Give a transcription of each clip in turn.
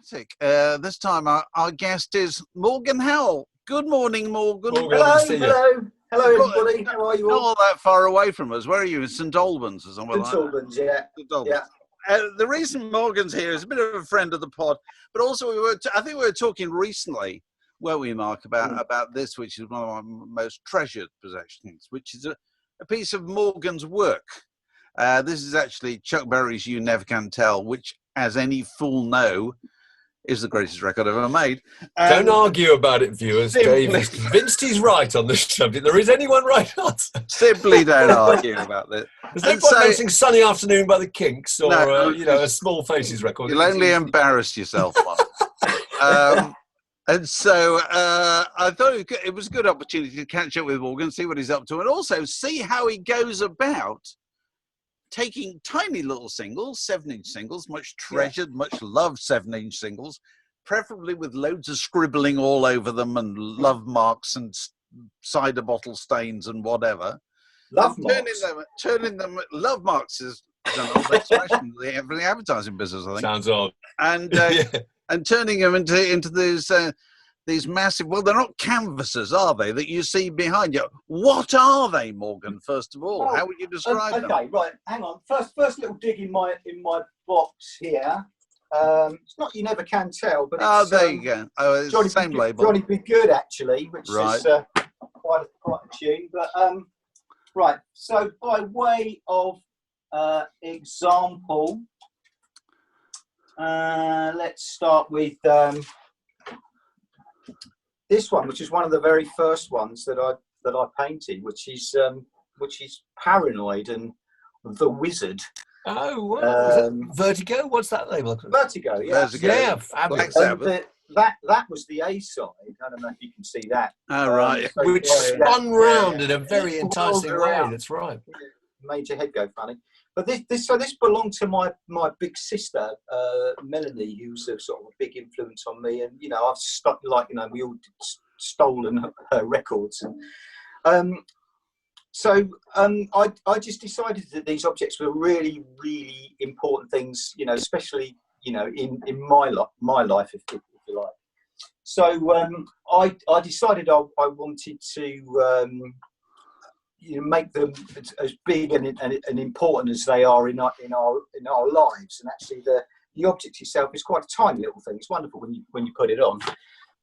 Fantastic. This time our guest is Morgan Howell. Good morning, Morgan. Hello, everybody. How are you all? Not all that far away from us. Where are you? In St Albans or somewhere like that? St Albans, yeah. St Albans. The reason Morgan's here is a bit of a friend of the pod, but also I think we were talking recently, weren't we, Mark, about this, which is one of my most treasured possessions, which is a piece of Morgan's work. This is actually Chuck Berry's You Never Can Tell, which, as any fool know, is the greatest record ever made. Don't argue about it, viewers. Dave is convinced he's right on this subject. There is any one right answer. Simply don't argue about this. There's no point mentioning Sunny Afternoon by the Kinks or, a Small Faces record. You'll only embarrass yourself, Mark. And so I thought it was a good opportunity to catch up with Morgan, see what he's up to, and also see how he goes about taking tiny little singles, 7-inch singles, much treasured, much loved 7-inch singles, preferably with loads of scribbling all over them and love marks and cider bottle stains and whatever. Love marks. Turning them. Love marks is an old expression for the advertising business, I think. Sounds odd. And and turning them into these massive. Well, they're not canvases, are they? That you see behind you. What are they, Morgan? First of all, how would you describe them? Okay, right. Hang on. First little dig in my box here. It's not You Never Can Tell, but it's, there you go. Oh, it's the same label. Johnny Be Good, actually, which is quite a tune. But right. So by way of example, let's start with this one, which is one of the very first ones that I painted, which is Paranoid and The Wizard. Oh, wow. Vertigo? What's that label? Vertigo, yeah. Vertigo. Yeah, fabulous. That was the A side. I don't know if you can see that. Oh, right. Which spun round in a very enticing way. That's right. Made your head go funny. But this belonged to my big sister, Melanie, who's a sort of a big influence on me. And I've stuck we all stolen her records. And I just decided that these objects were really, really important things. Especially in my life, if you like. So I decided I wanted to. Make them as big and important as they are in our lives, and actually the object itself is quite a tiny little thing. It's wonderful when you put it on.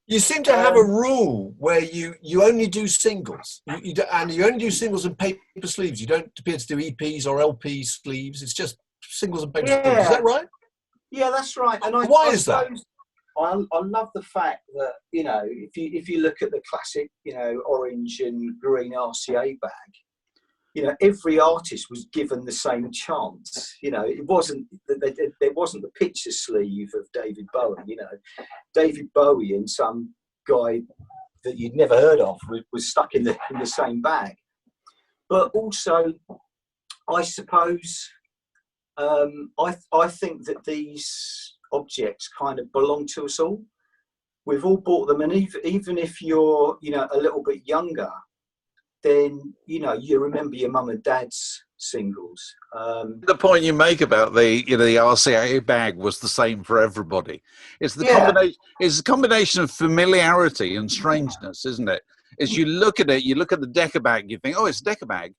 You seem to have a rule where you only do singles, and you only do singles and paper sleeves. You don't appear to do EPs or LP sleeves. It's just singles and paper sleeves. Is that right? Yeah, that's right. And why is that? I love the fact that if you look at the classic orange and green RCA bag, every artist was given the same chance. It wasn't there wasn't the picture sleeve of David Bowie. David Bowie and some guy that you'd never heard of was stuck in the same bag. But also, I suppose I think that these objects kind of belong to us all. We've all bought them, and even if you're a little bit younger, then you remember your mum and dad's singles. The point you make about the RCA bag was the same for everybody. It's the combination. It's a combination of familiarity and strangeness, isn't it? As you look at it, you look at the Decca bag, you think, oh, it's a Decca bag.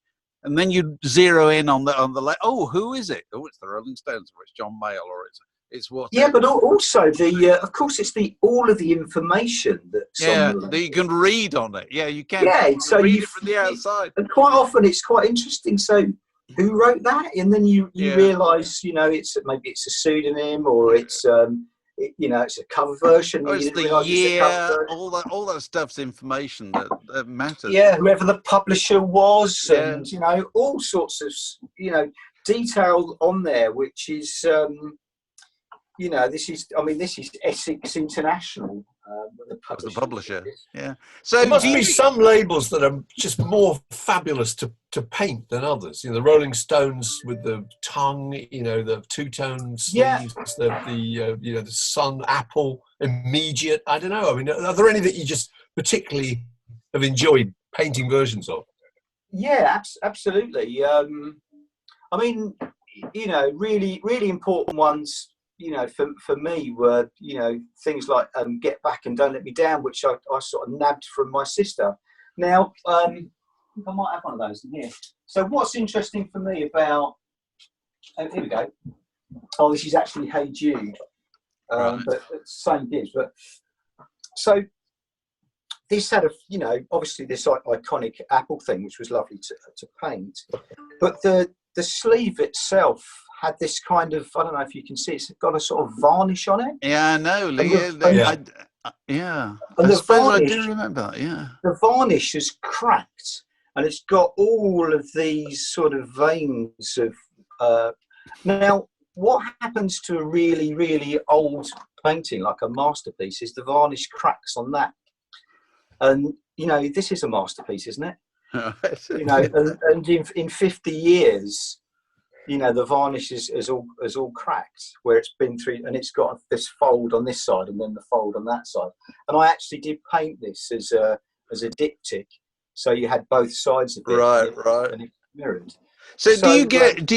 And then you zero in on the oh, who is it? Oh, it's the Rolling Stones, or it's John Mayall, or it's what? Yeah, but also of course, it's all of the information that you can read on it. Yeah, you can. Yeah, so read it from the outside. And quite often, it's quite interesting. So, who wrote that? And then you realise, maybe it's a pseudonym, or it's it's a cover version. Oh, it's the year. All that stuff's information that matters. Yeah, whoever the publisher was, and all sorts of detail on there, which is. This is Essex International, the publisher. Yeah. So there must be some labels that are just more fabulous to paint than others. The Rolling Stones with the tongue, the two-tone sleeves, the sun, apple, immediate. I don't know. I mean, are there any that you just particularly have enjoyed painting versions of? Yeah, absolutely. Really, really important ones. you know, for me were, you know, things like Get Back and Don't Let Me Down, which I sort of nabbed from my sister. Now, I think I might have one of those in here. So what's interesting for me about, here we go. Oh, this is actually Hey Jude, Right. but same gives. But so this had a, you know, obviously this iconic apple thing, which was lovely to paint. But the sleeve itself had this kind of, I don't know if you can see, it's got a sort of varnish on it. Yeah, I know. Yeah. And I the suppose varnish, I do remember that. Yeah. the varnish is cracked, and it's got all of these sort of veins of. Now, what happens to a really, really old painting like a masterpiece is the varnish cracks on that. And you know, this is a masterpiece, isn't it? You know, and in 50 years, you know, the varnish is all cracked where it's been through, and it's got this fold on this side and then the fold on that side. And I actually did paint this as a diptych, so you had both sides of it, right. and it mirrored. So do you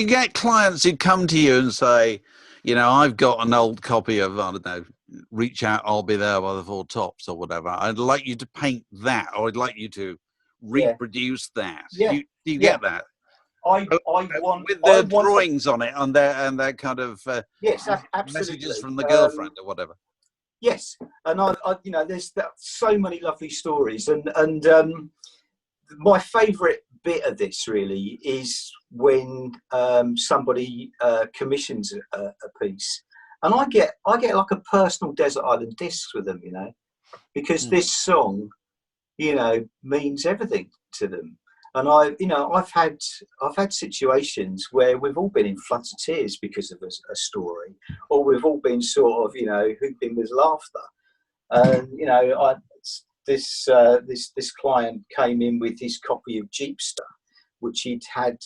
get clients who come to you and say, you know, I've got an old copy of, I don't know, Reach Out, I'll Be There by the Four Tops or whatever. I'd like you to paint that, or I'd like you to reproduce that. Yeah. Do you get that? I want with their drawings on it, and their kind of yes, absolutely. messages from the girlfriend or whatever. Yes, and I you know, there's so many lovely stories, and my favourite bit of this really is when somebody commissions a piece, and I get like a personal desert island disc with them, you know, because this song, you know, means everything to them. And I've had situations where we've all been in floods of tears because of a story, or we've all been sort of, you know, hooping with laughter. And you know, this client came in with his copy of Jeepster, which he'd had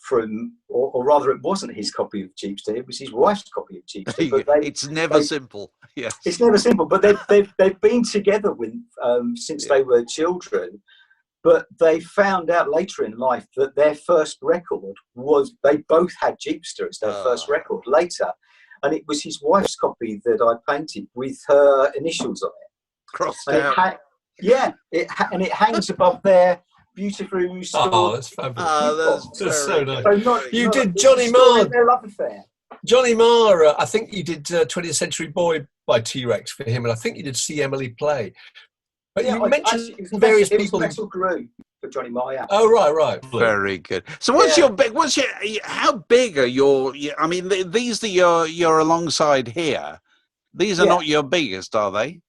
from, or rather, it wasn't his copy of Jeepster; it was his wife's copy of Jeepster. But it's never simple. Yes, it's never simple. But they've been together with since they were children. But they found out later in life that their first record was, they both had Jeepster as their first record later. And it was his wife's copy that I painted with her initials on it. Crossed out. And it hangs above there, beautifully restored. Oh, that's fabulous. That's so nice. So you did Johnny Marr. Their love affair. Johnny Marr, I think you did 20th Century Boy by T-Rex for him, and I think you did See Emily Play. But you mentioned various people. Metal Grew for Johnny Marr. Yeah. Oh, right. Very good. So what's your big? How big are your? I mean, these that you're alongside here. These are not your biggest, are they?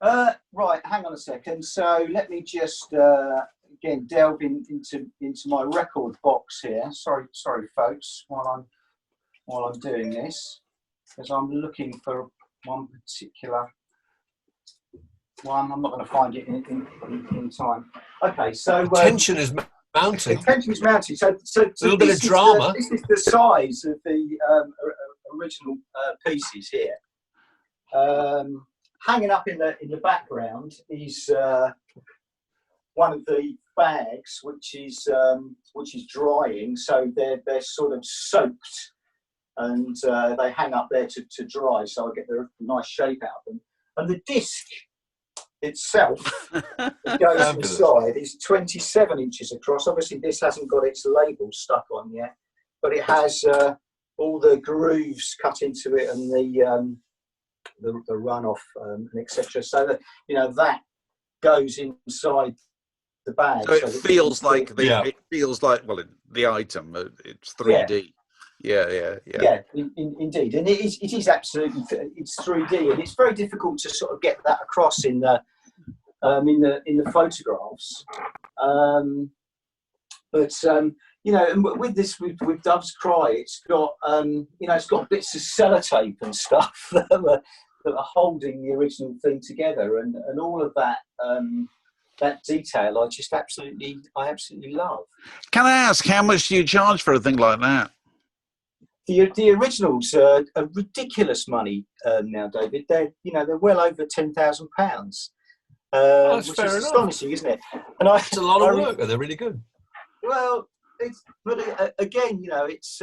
Right. Hang on a second. So let me just again delve into my record box here. Sorry, folks. While I'm doing this, because I'm looking for one particular one. I'm not going to find it in time. Okay, so tension is mounting. Tension is mounting. So a little bit of drama. This is the size of the original pieces here. Hanging up in the background is one of the bags, which is drying. So they're sort of soaked, and they hang up there to dry. So I get the nice shape out of them. And the disc itself that goes inside is 27 inches across. Obviously this hasn't got its label stuck on yet, but it has all the grooves cut into it and the runoff and etc. So that, you know, that goes inside the bag. So it feels like it feels like, well, the item, it's 3D. Yeah. Indeed, and it is absolutely, it's 3D, and it's very difficult to sort of get that across in the photographs. You know, and with this, with Dove's Cry, it's got it's got bits of sellotape and stuff that are holding the original thing together, and all of that. That detail, I absolutely love. Can I ask, how much do you charge for a thing like that? The originals are ridiculous money now, David. They're well over £10,000, which is astonishing, isn't it? And it's a lot of work. They're really good. Well, again, it's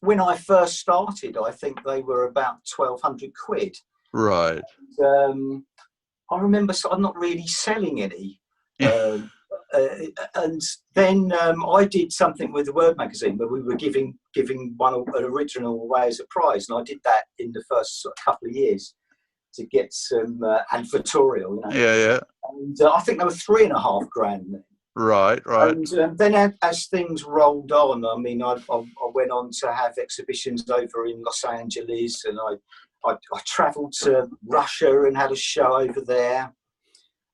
when I first started, I think they were about 1,200 quid. Right. I remember I'm not really selling any. And then I did something with the Word magazine where we were giving an original away as a prize, and I did that in the first couple of years to get some advertorial. Yeah. And I think they were $3.5 grand then. Right. And then as things rolled on, I mean, I went on to have exhibitions over in Los Angeles, and I travelled to Russia and had a show over there.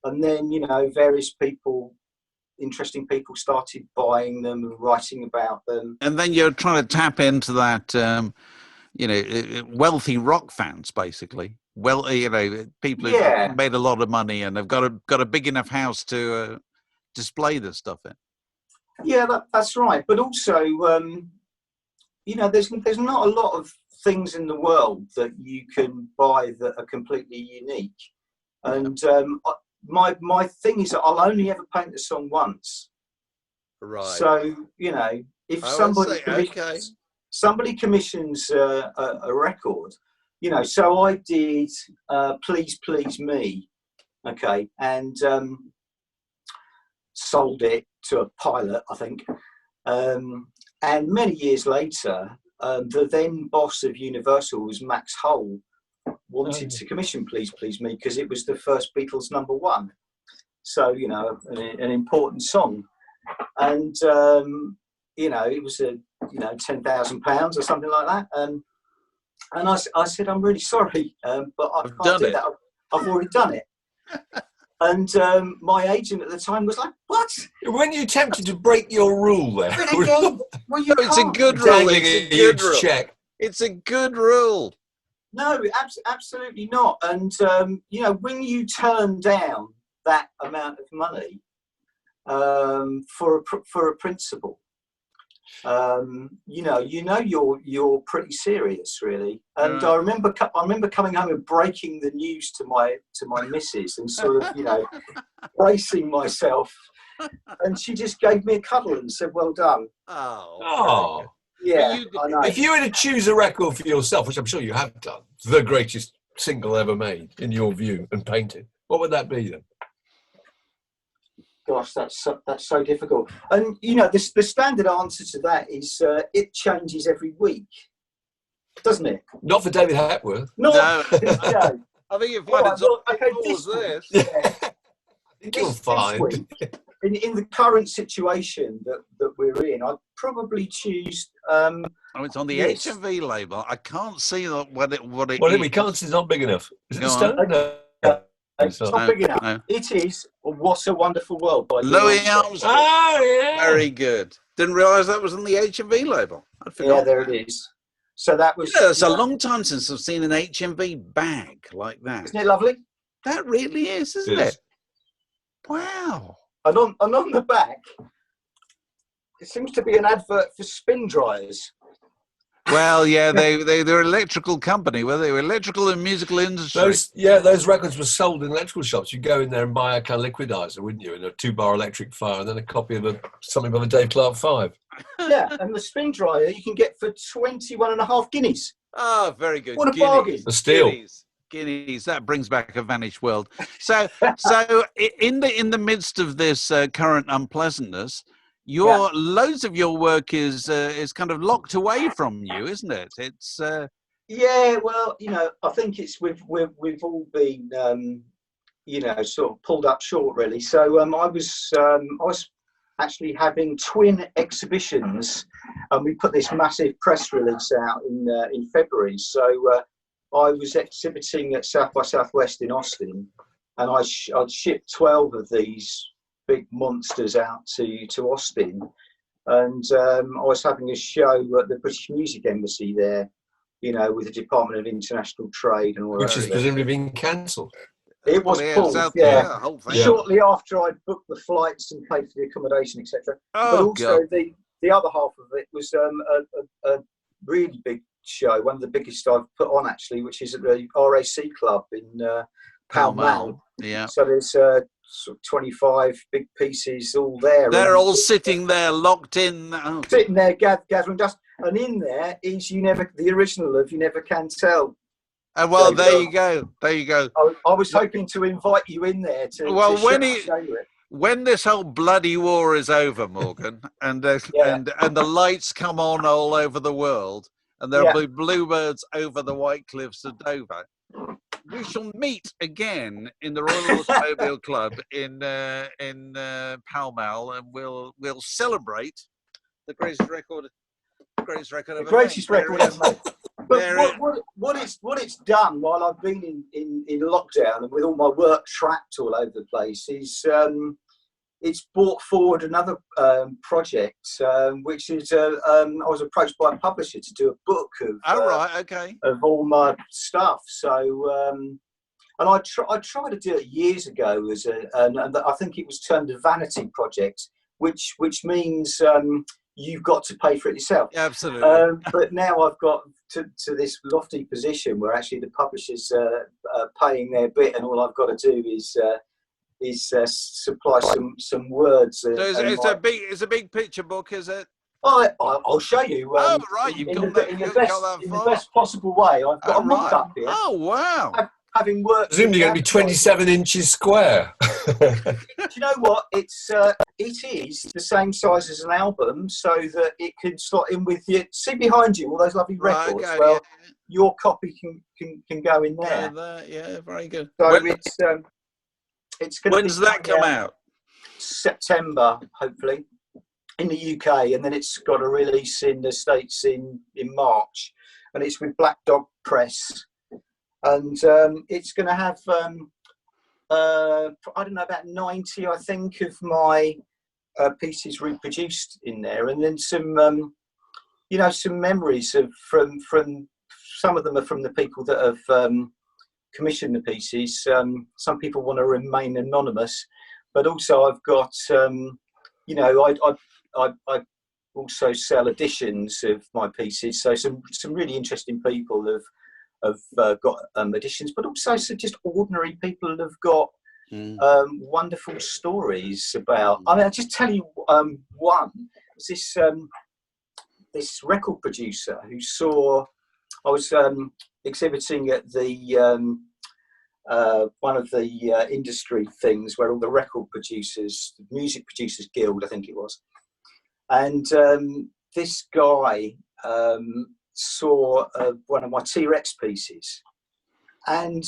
And then, various interesting people started buying them and writing about them. And then you're trying to tap into that, wealthy rock fans, basically. Well, people who've made a lot of money and have got a big enough house to display this stuff in. Yeah, that's right. But also, there's not a lot of things in the world that you can buy that are completely unique. And my thing is that I'll only ever paint a song once. Right. So, if somebody commissions a record, so I did Please Please Me, okay, and sold it to a pilot, I think. And many years later, the then boss of Universal was Max Howell, wanted to commission Please Please Me because it was the first Beatles #1. So, an important song. And, it was £10,000 or something like that. And I said, I'm really sorry, but I can't do that. I've already done it. And my agent at the time was like, what? When you tempted to break your rule there? It's a good rule. Check. It's a good rule. No, absolutely not. And, when you turn down that amount of money for a principal, you're pretty serious, really. And I remember coming home and breaking the news to my missus and sort of, bracing myself. And she just gave me a cuddle and said, "Well done." Oh. Yeah, I know. If you were to choose a record for yourself, which I'm sure you have done, the greatest single ever made, in your view, and painted, what would that be then? Gosh, that's so difficult. And, the standard answer to that is it changes every week, doesn't it? Not for David Hepworth. No. I think you'll find this. Yeah. You'll find. In the current situation that we're in, I'd probably choose. It's on the HMV label. I can't see what it is. We can't see. It's not big enough. Is it the stone? No. It's not big enough. No. It is What a Wonderful World by Louis Armstrong. Oh, yeah. Very good. Didn't realise that was on the HMV label. Yeah, there it is. So that was... it's a long time since I've seen an HMV bag like that. Isn't it lovely? That really is, isn't it? Wow. And on the back, it seems to be an advert for spin dryers. Well, yeah, they're an electrical company. Well, they were electrical and musical industry. Those records were sold in electrical shops. You'd go in there and buy a kind of liquidizer, wouldn't you? And a 2-bar electric fire, and then a copy of something by the Dave Clark 5. Yeah, and the spin dryer you can get for 21.5 guineas. Oh, very good. What a bargain! A steal. Guineas. That brings back a vanished world. So in the midst of this current unpleasantness, loads of your work is kind of locked away from you, isn't it? It's yeah. Well, I think it's we've all been sort of pulled up short, really. So I was actually having twin exhibitions, and we put this massive press release out in February. So I was exhibiting at South by Southwest in Austin, and I'd shipped 12 of these big monsters out to Austin, and I was having a show at the British Music Embassy there, with the Department of International Trade and all that. Which has presumably been cancelled. It was pulled, shortly after I'd booked the flights and paid for the accommodation, etc. But also the other half of it was a really big show, one of the biggest I've put on actually, which is at the RAC Club in Pall Mall. Yeah. So there's sort of 25 big pieces all there. They're all sitting there locked in. Sitting there gathering dust. And in there is the original of You Never Can Tell. Well, there you go. There you go. I was hoping to invite you in there to show you it. When this whole bloody war is over, Morgan, and the lights come on all over the world, and there'll be bluebirds over the white cliffs of Dover, we shall meet again in the Royal Automobile Club in Pall Mall, and we'll celebrate the greatest record ever made. But what it's done while I've been in lockdown and with all my work trapped all over the place is it's brought forward another project, which is I was approached by a publisher to do a book of all my stuff. So and I tried to do it years ago and I think it was termed a vanity project, which means you've got to pay for it yourself. Absolutely. But now I've got to this lofty position where actually the publishers are paying their bit, and all I've got to do is supply some words. So it's a big picture book, is it? I'll show you. Right, in the best possible way. I've got a mock up here. Oh wow! Having worked, presumably going to be 27 inches square. Do you know what? It is the same size as an album, so that it can slot in with you. See behind you, all those lovely records. Your copy can go in there. Yeah, very good. So it's going. When does that come out? September, hopefully, in the UK, and then it's got a release in the States in March, and it's with Black Dog Press. And it's going to have, I don't know, about 90, I think, of my pieces reproduced in there. And then some, some memories from some of them are from the people that have commissioned the pieces. Some people want to remain anonymous, but also I've got, I also sell editions of my pieces. So some really interesting people have got editions, but also just ordinary people have got wonderful stories about. I mean, I'll just tell you one. It's this record producer who saw. I was exhibiting at the one of the industry things where all the record producers, the Music Producers Guild, I think it was, and this guy. Saw one of my T-Rex pieces, and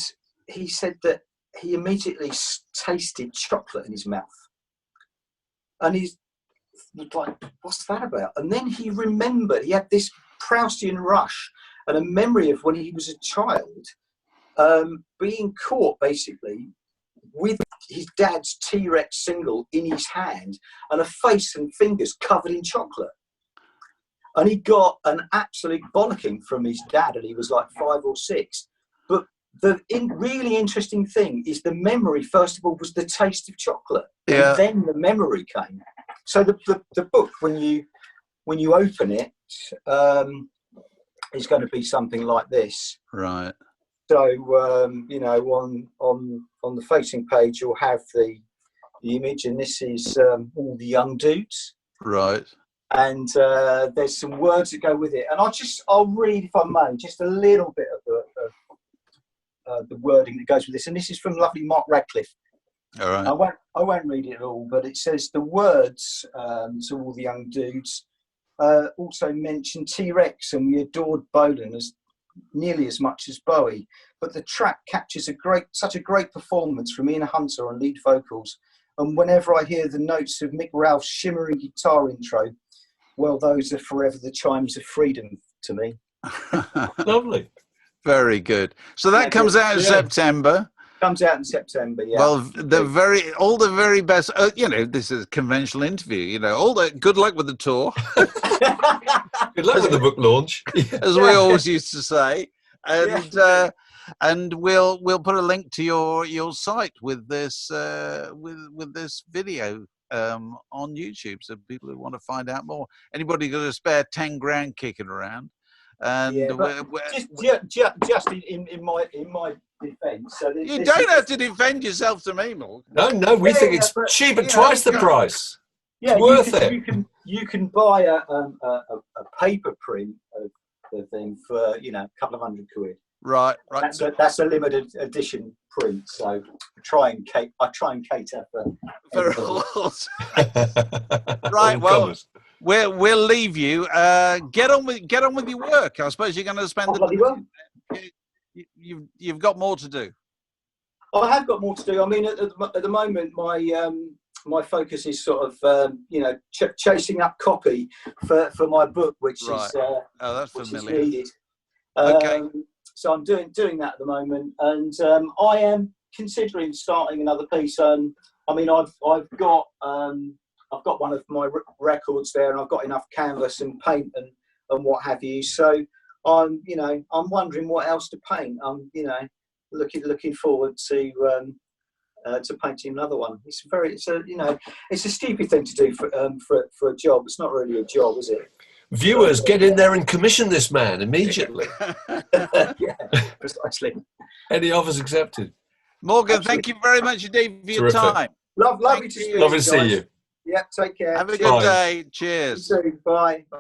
he said that he immediately tasted chocolate in his mouth, and he's like, what's that about? And then he remembered he had this Proustian rush and a memory of when he was a child being caught basically with his dad's T-Rex single in his hand and a face and fingers covered in chocolate. And he got an absolute bollocking from his dad, and he was like 5 or 6. But the really interesting thing is the memory, first of all, was the taste of chocolate. Yeah. And then the memory came. So the book, when you open it, is going to be something like this. Right. So, on the facing page, you'll have the image, and this is all the young dudes. Right. And there's some words that go with it, and I'll read, if I may, just a little bit of the wording that goes with this. And this is from lovely Mark Radcliffe. All right. I won't read it all, but it says the words to all the young dudes also mention T-Rex, and we adored Bolan as nearly as much as Bowie. But the track captures such a great performance from Ian Hunter on lead vocals, and whenever I hear the notes of Mick Ralph's shimmering guitar intro, well, those are forever the chimes of freedom to me. Lovely. Very good. So that comes out in September. Comes out in September, yeah. Well, all the very best. This is a conventional interview. Good luck with the tour. Good luck with the book launch, as we always used to say. And we'll put a link to your site with this with this video on YouTube, so people who want to find out more. Anybody got a spare 10 grand kicking around? And just in my defence, so you don't have to defend yourself to me, Morgan. No, we think it's cheap at twice the price. Yeah, it's worth it. you can buy a paper print of the thing for a couple of £100. Right. That's a limited edition print. So I try and cater for all. Right. Well, we'll leave you. Get on with your work. I suppose you're going to spend you've got more to do. I have got more to do. I mean, at the moment, my focus is sort of chasing up copy for my book, which is that's familiar. Is needed. Okay. So I'm doing that at the moment, and I am considering starting another piece. I mean, I've got one of my records there, and I've got enough canvas and paint and what have you. So I'm wondering what else to paint. I'm looking forward to painting another one. It's a stupid thing to do for a job. It's not really a job, is it? Viewers, get in there and commission this man immediately. Yeah, precisely. Any offers accepted. Morgan, absolutely. Thank you very much indeed for your time. Lovely to see you. Lovely to see you. Yeah, take care. Have a good day. Cheers. You too. Bye. Bye.